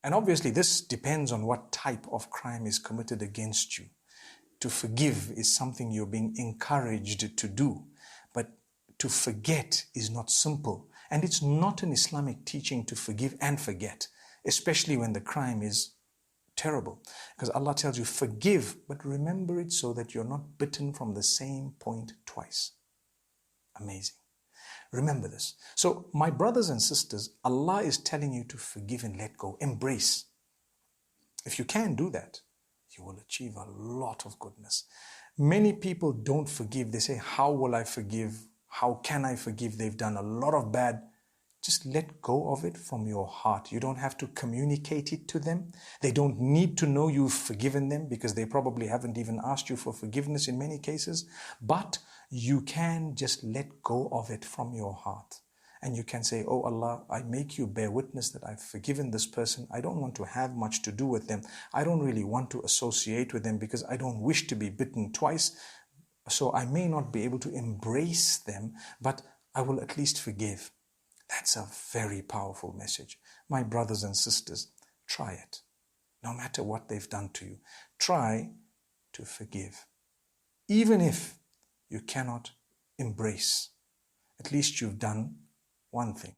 And obviously this depends on what type of crime is committed against you. To forgive is something you're being encouraged to do. But to forget is not simple. And it's not an Islamic teaching to forgive and forget, especially when the crime is terrible. Because Allah tells you, forgive, but remember it so that you're not bitten from the same point twice. Amazing. Remember this. So my brothers and sisters, Allah is telling you to forgive and let go. Embrace. If you can do that, you will achieve a lot of goodness. Many people don't forgive. They say, how will I forgive? How can I forgive? They've done a lot of bad. Just let go of it from your heart. You don't have to communicate it to them. They don't need to know you've forgiven them because they probably haven't even asked you for forgiveness in many cases. But you can just let go of it from your heart. And you can say, oh Allah, I make you bear witness that I've forgiven this person. I don't want to have much to do with them. I don't really want to associate with them because I don't wish to be bitten twice. So I may not be able to embrace them, but I will at least forgive. That's a very powerful message. My brothers and sisters, try it. No matter what they've done to you, try to forgive. Even if you cannot embrace, at least you've done one thing.